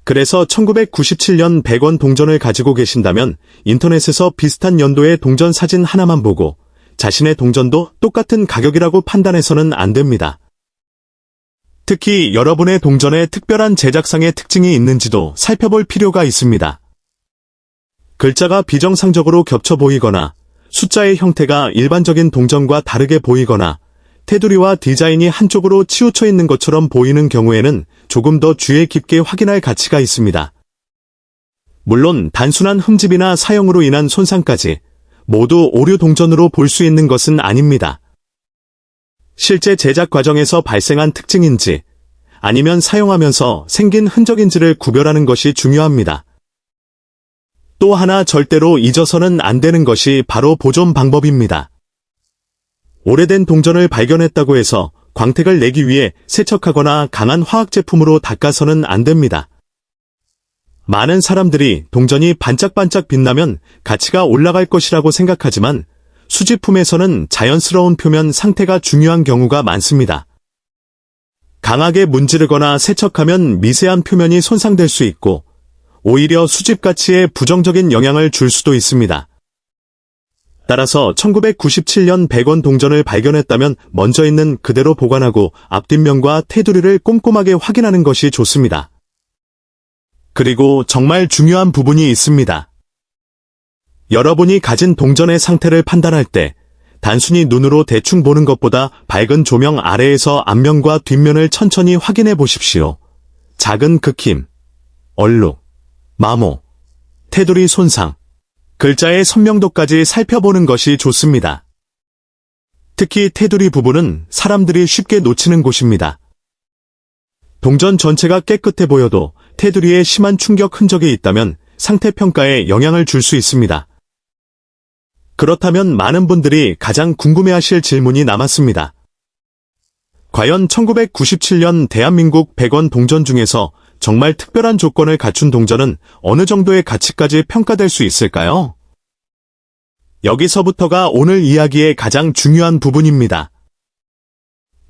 그래서 1997년 100원 동전을 가지고 계신다면 인터넷에서 비슷한 연도의 동전 사진 하나만 보고 자신의 동전도 똑같은 가격이라고 판단해서는 안 됩니다. 특히 여러분의 동전에 특별한 제작상의 특징이 있는지도 살펴볼 필요가 있습니다. 글자가 비정상적으로 겹쳐 보이거나 숫자의 형태가 일반적인 동전과 다르게 보이거나 테두리와 디자인이 한쪽으로 치우쳐 있는 것처럼 보이는 경우에는 조금 더 주의 깊게 확인할 가치가 있습니다. 물론 단순한 흠집이나 사용으로 인한 손상까지 모두 오류 동전으로 볼 수 있는 것은 아닙니다. 실제 제작 과정에서 발생한 특징인지 아니면 사용하면서 생긴 흔적인지를 구별하는 것이 중요합니다. 또 하나 절대로 잊어서는 안 되는 것이 바로 보존 방법입니다. 오래된 동전을 발견했다고 해서 광택을 내기 위해 세척하거나 강한 화학 제품으로 닦아서는 안 됩니다. 많은 사람들이 동전이 반짝반짝 빛나면 가치가 올라갈 것이라고 생각하지만 수집품에서는 자연스러운 표면 상태가 중요한 경우가 많습니다. 강하게 문지르거나 세척하면 미세한 표면이 손상될 수 있고 오히려 수집 가치에 부정적인 영향을 줄 수도 있습니다. 따라서 1997년 100원 동전을 발견했다면 먼저 있는 그대로 보관하고 앞뒷면과 테두리를 꼼꼼하게 확인하는 것이 좋습니다. 그리고 정말 중요한 부분이 있습니다. 여러분이 가진 동전의 상태를 판단할 때 단순히 눈으로 대충 보는 것보다 밝은 조명 아래에서 앞면과 뒷면을 천천히 확인해 보십시오. 작은 긁힘, 얼룩, 마모, 테두리 손상, 글자의 선명도까지 살펴보는 것이 좋습니다. 특히 테두리 부분은 사람들이 쉽게 놓치는 곳입니다. 동전 전체가 깨끗해 보여도 테두리에 심한 충격 흔적이 있다면 상태 평가에 영향을 줄 수 있습니다. 그렇다면 많은 분들이 가장 궁금해하실 질문이 남았습니다. 과연 1997년 대한민국 100원 동전 중에서 정말 특별한 조건을 갖춘 동전은 어느 정도의 가치까지 평가될 수 있을까요? 여기서부터가 오늘 이야기의 가장 중요한 부분입니다.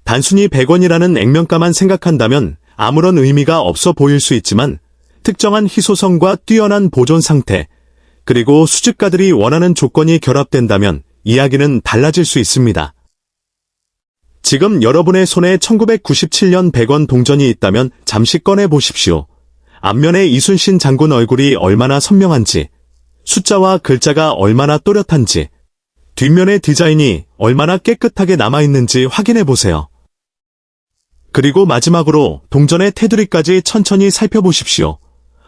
단순히 100원이라는 액면가만 생각한다면 아무런 의미가 없어 보일 수 있지만 특정한 희소성과 뛰어난 보존 상태, 그리고 수집가들이 원하는 조건이 결합된다면 이야기는 달라질 수 있습니다. 지금 여러분의 손에 1997년 100원 동전이 있다면 잠시 꺼내 보십시오. 앞면에 이순신 장군 얼굴이 얼마나 선명한지, 숫자와 글자가 얼마나 또렷한지, 뒷면의 디자인이 얼마나 깨끗하게 남아있는지 확인해 보세요. 그리고 마지막으로 동전의 테두리까지 천천히 살펴보십시오.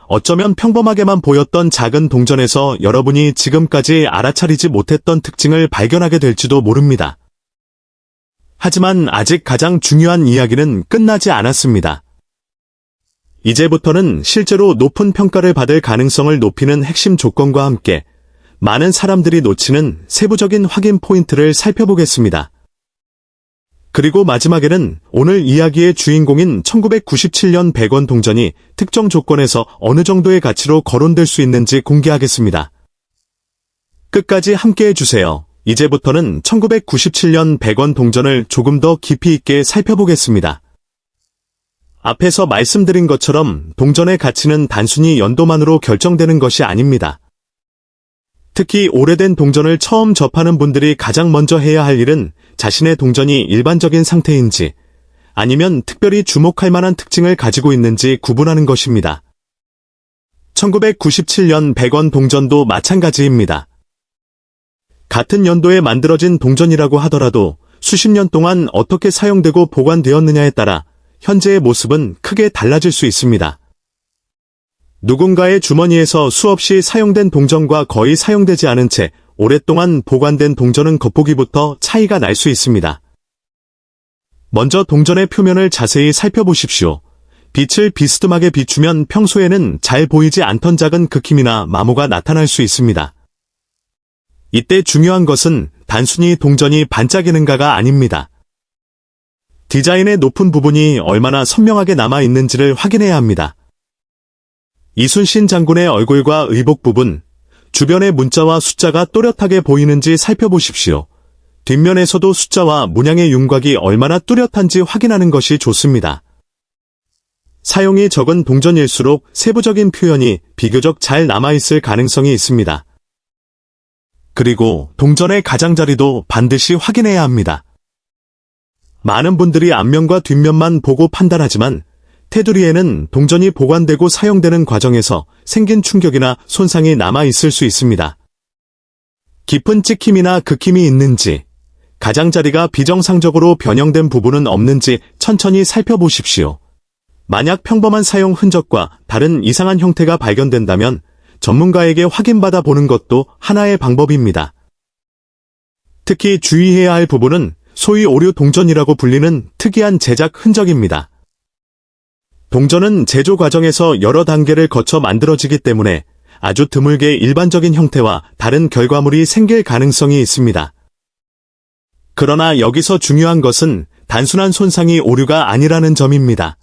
어쩌면 평범하게만 보였던 작은 동전에서 여러분이 지금까지 알아차리지 못했던 특징을 발견하게 될지도 모릅니다. 하지만 아직 가장 중요한 이야기는 끝나지 않았습니다. 이제부터는 실제로 높은 평가를 받을 가능성을 높이는 핵심 조건과 함께 많은 사람들이 놓치는 세부적인 확인 포인트를 살펴보겠습니다. 그리고 마지막에는 오늘 이야기의 주인공인 1997년 100원 동전이 특정 조건에서 어느 정도의 가치로 거론될 수 있는지 공개하겠습니다. 끝까지 함께해 주세요. 이제부터는 1997년 100원 동전을 조금 더 깊이 있게 살펴보겠습니다. 앞에서 말씀드린 것처럼 동전의 가치는 단순히 연도만으로 결정되는 것이 아닙니다. 특히 오래된 동전을 처음 접하는 분들이 가장 먼저 해야 할 일은 자신의 동전이 일반적인 상태인지 아니면 특별히 주목할 만한 특징을 가지고 있는지 구분하는 것입니다. 1997년 100원 동전도 마찬가지입니다. 같은 연도에 만들어진 동전이라고 하더라도 수십 년 동안 어떻게 사용되고 보관되었느냐에 따라 현재의 모습은 크게 달라질 수 있습니다. 누군가의 주머니에서 수없이 사용된 동전과 거의 사용되지 않은 채 오랫동안 보관된 동전은 겉보기부터 차이가 날 수 있습니다. 먼저 동전의 표면을 자세히 살펴보십시오. 빛을 비스듬하게 비추면 평소에는 잘 보이지 않던 작은 긁힘이나 마모가 나타날 수 있습니다. 이때 중요한 것은 단순히 동전이 반짝이는가가 아닙니다. 디자인의 높은 부분이 얼마나 선명하게 남아있는지를 확인해야 합니다. 이순신 장군의 얼굴과 의복 부분, 주변의 문자와 숫자가 또렷하게 보이는지 살펴보십시오. 뒷면에서도 숫자와 문양의 윤곽이 얼마나 뚜렷한지 확인하는 것이 좋습니다. 사용이 적은 동전일수록 세부적인 표현이 비교적 잘 남아있을 가능성이 있습니다. 그리고 동전의 가장자리도 반드시 확인해야 합니다. 많은 분들이 앞면과 뒷면만 보고 판단하지만 테두리에는 동전이 보관되고 사용되는 과정에서 생긴 충격이나 손상이 남아있을 수 있습니다. 깊은 찍힘이나 긁힘이 있는지, 가장자리가 비정상적으로 변형된 부분은 없는지 천천히 살펴보십시오. 만약 평범한 사용 흔적과 다른 이상한 형태가 발견된다면 전문가에게 확인받아 보는 것도 하나의 방법입니다. 특히 주의해야 할 부분은 소위 오류 동전이라고 불리는 특이한 제작 흔적입니다. 동전은 제조 과정에서 여러 단계를 거쳐 만들어지기 때문에 아주 드물게 일반적인 형태와 다른 결과물이 생길 가능성이 있습니다. 그러나 여기서 중요한 것은 단순한 손상이 오류가 아니라는 점입니다.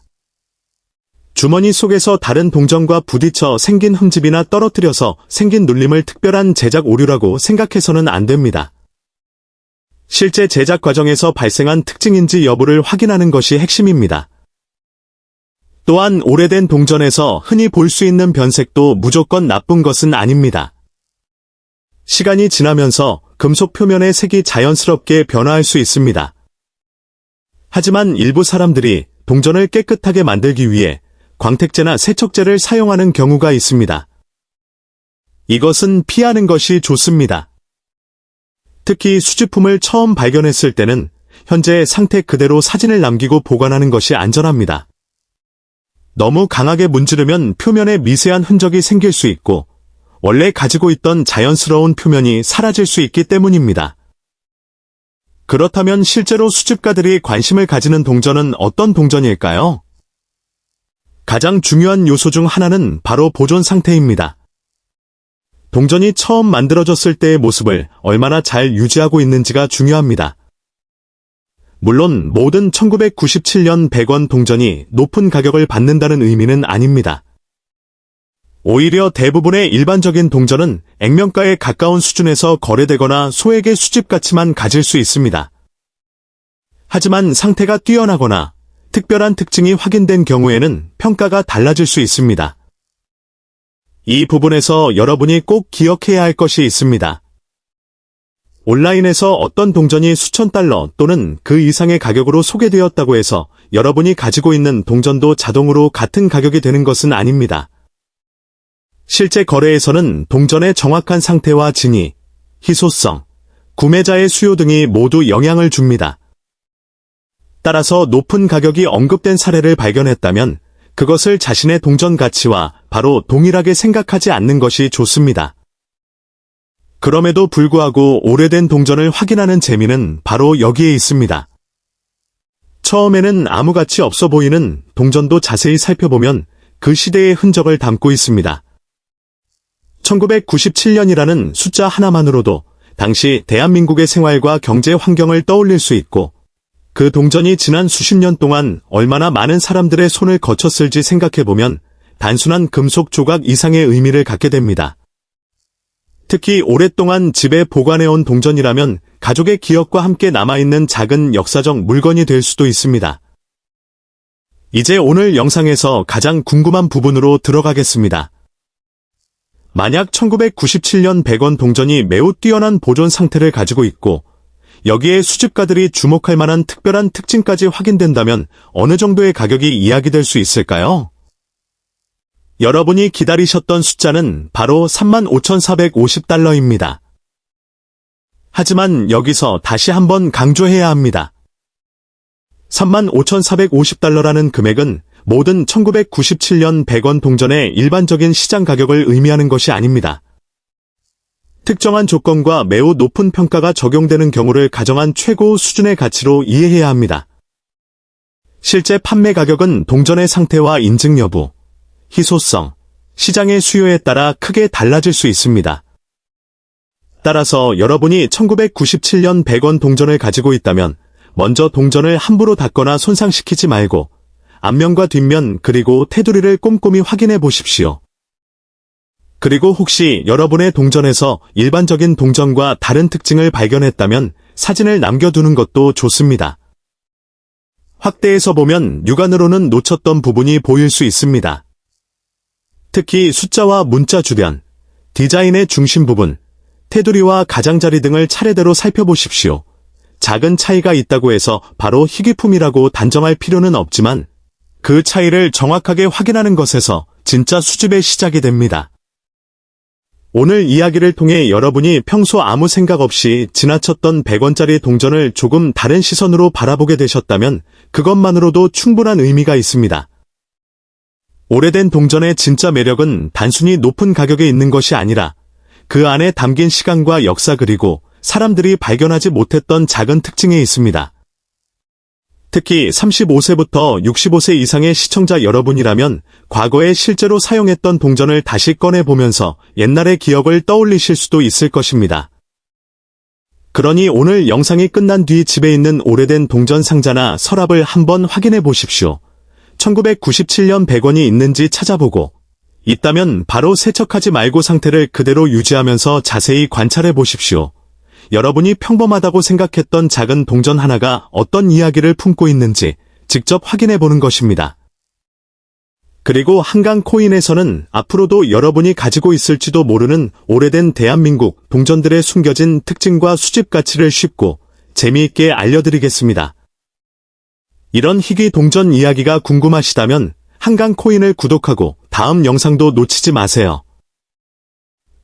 주머니 속에서 다른 동전과 부딪혀 생긴 흠집이나 떨어뜨려서 생긴 눌림을 특별한 제작 오류라고 생각해서는 안 됩니다. 실제 제작 과정에서 발생한 특징인지 여부를 확인하는 것이 핵심입니다. 또한 오래된 동전에서 흔히 볼 수 있는 변색도 무조건 나쁜 것은 아닙니다. 시간이 지나면서 금속 표면의 색이 자연스럽게 변화할 수 있습니다. 하지만 일부 사람들이 동전을 깨끗하게 만들기 위해 광택제나 세척제를 사용하는 경우가 있습니다. 이것은 피하는 것이 좋습니다. 특히 수집품을 처음 발견했을 때는 현재의 상태 그대로 사진을 남기고 보관하는 것이 안전합니다. 너무 강하게 문지르면 표면에 미세한 흔적이 생길 수 있고 원래 가지고 있던 자연스러운 표면이 사라질 수 있기 때문입니다. 그렇다면 실제로 수집가들이 관심을 가지는 동전은 어떤 동전일까요? 가장 중요한 요소 중 하나는 바로 보존 상태입니다. 동전이 처음 만들어졌을 때의 모습을 얼마나 잘 유지하고 있는지가 중요합니다. 물론 모든 1997년 100원 동전이 높은 가격을 받는다는 의미는 아닙니다. 오히려 대부분의 일반적인 동전은 액면가에 가까운 수준에서 거래되거나 소액의 수집 가치만 가질 수 있습니다. 하지만 상태가 뛰어나거나 특별한 특징이 확인된 경우에는 평가가 달라질 수 있습니다. 이 부분에서 여러분이 꼭 기억해야 할 것이 있습니다. 온라인에서 어떤 동전이 수천 달러 또는 그 이상의 가격으로 소개되었다고 해서 여러분이 가지고 있는 동전도 자동으로 같은 가격이 되는 것은 아닙니다. 실제 거래에서는 동전의 정확한 상태와 진위, 희소성, 구매자의 수요 등이 모두 영향을 줍니다. 따라서 높은 가격이 언급된 사례를 발견했다면 그것을 자신의 동전 가치와 바로 동일하게 생각하지 않는 것이 좋습니다. 그럼에도 불구하고 오래된 동전을 확인하는 재미는 바로 여기에 있습니다. 처음에는 아무 가치 없어 보이는 동전도 자세히 살펴보면 그 시대의 흔적을 담고 있습니다. 1997년이라는 숫자 하나만으로도 당시 대한민국의 생활과 경제 환경을 떠올릴 수 있고 그 동전이 지난 수십 년 동안 얼마나 많은 사람들의 손을 거쳤을지 생각해보면 단순한 금속 조각 이상의 의미를 갖게 됩니다. 특히 오랫동안 집에 보관해온 동전이라면 가족의 기억과 함께 남아있는 작은 역사적 물건이 될 수도 있습니다. 이제 오늘 영상에서 가장 궁금한 부분으로 들어가겠습니다. 만약 1997년 100원 동전이 매우 뛰어난 보존 상태를 가지고 있고 여기에 수집가들이 주목할 만한 특별한 특징까지 확인된다면 어느 정도의 가격이 이야기될 수 있을까요? 여러분이 기다리셨던 숫자는 바로 35,450달러입니다. 하지만 여기서 다시 한번 강조해야 합니다. 35,450달러라는 금액은 모든 1997년 100원 동전의 일반적인 시장 가격을 의미하는 것이 아닙니다. 특정한 조건과 매우 높은 평가가 적용되는 경우를 가정한 최고 수준의 가치로 이해해야 합니다. 실제 판매 가격은 동전의 상태와 인증 여부, 희소성, 시장의 수요에 따라 크게 달라질 수 있습니다. 따라서 여러분이 1997년 100원 동전을 가지고 있다면 먼저 동전을 함부로 닫거나 손상시키지 말고 앞면과 뒷면 그리고 테두리를 꼼꼼히 확인해 보십시오. 그리고 혹시 여러분의 동전에서 일반적인 동전과 다른 특징을 발견했다면 사진을 남겨두는 것도 좋습니다. 확대해서 보면 육안으로는 놓쳤던 부분이 보일 수 있습니다. 특히 숫자와 문자 주변, 디자인의 중심 부분, 테두리와 가장자리 등을 차례대로 살펴보십시오. 작은 차이가 있다고 해서 바로 희귀품이라고 단정할 필요는 없지만 그 차이를 정확하게 확인하는 것에서 진짜 수집의 시작이 됩니다. 오늘 이야기를 통해 여러분이 평소 아무 생각 없이 지나쳤던 100원짜리 동전을 조금 다른 시선으로 바라보게 되셨다면 그것만으로도 충분한 의미가 있습니다. 오래된 동전의 진짜 매력은 단순히 높은 가격에 있는 것이 아니라 그 안에 담긴 시간과 역사 그리고 사람들이 발견하지 못했던 작은 특징에 있습니다. 특히 35세부터 65세 이상의 시청자 여러분이라면 과거에 실제로 사용했던 동전을 다시 꺼내보면서 옛날의 기억을 떠올리실 수도 있을 것입니다. 그러니 오늘 영상이 끝난 뒤 집에 있는 오래된 동전 상자나 서랍을 한번 확인해 보십시오. 1997년 100원이 있는지 찾아보고 있다면 바로 세척하지 말고 상태를 그대로 유지하면서 자세히 관찰해 보십시오. 여러분이 평범하다고 생각했던 작은 동전 하나가 어떤 이야기를 품고 있는지 직접 확인해 보는 것입니다. 그리고 한강 코인에서는 앞으로도 여러분이 가지고 있을지도 모르는 오래된 대한민국 동전들의 숨겨진 특징과 수집 가치를 쉽고 재미있게 알려드리겠습니다. 이런 희귀 동전 이야기가 궁금하시다면 한강 코인을 구독하고 다음 영상도 놓치지 마세요.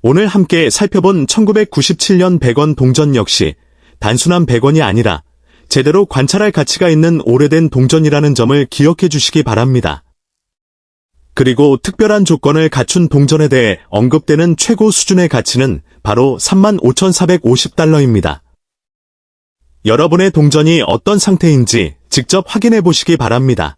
오늘 함께 살펴본 1997년 100원 동전 역시 단순한 100원이 아니라 제대로 관찰할 가치가 있는 오래된 동전이라는 점을 기억해 주시기 바랍니다. 그리고 특별한 조건을 갖춘 동전에 대해 언급되는 최고 수준의 가치는 바로 35,450달러입니다. 여러분의 동전이 어떤 상태인지 직접 확인해 보시기 바랍니다.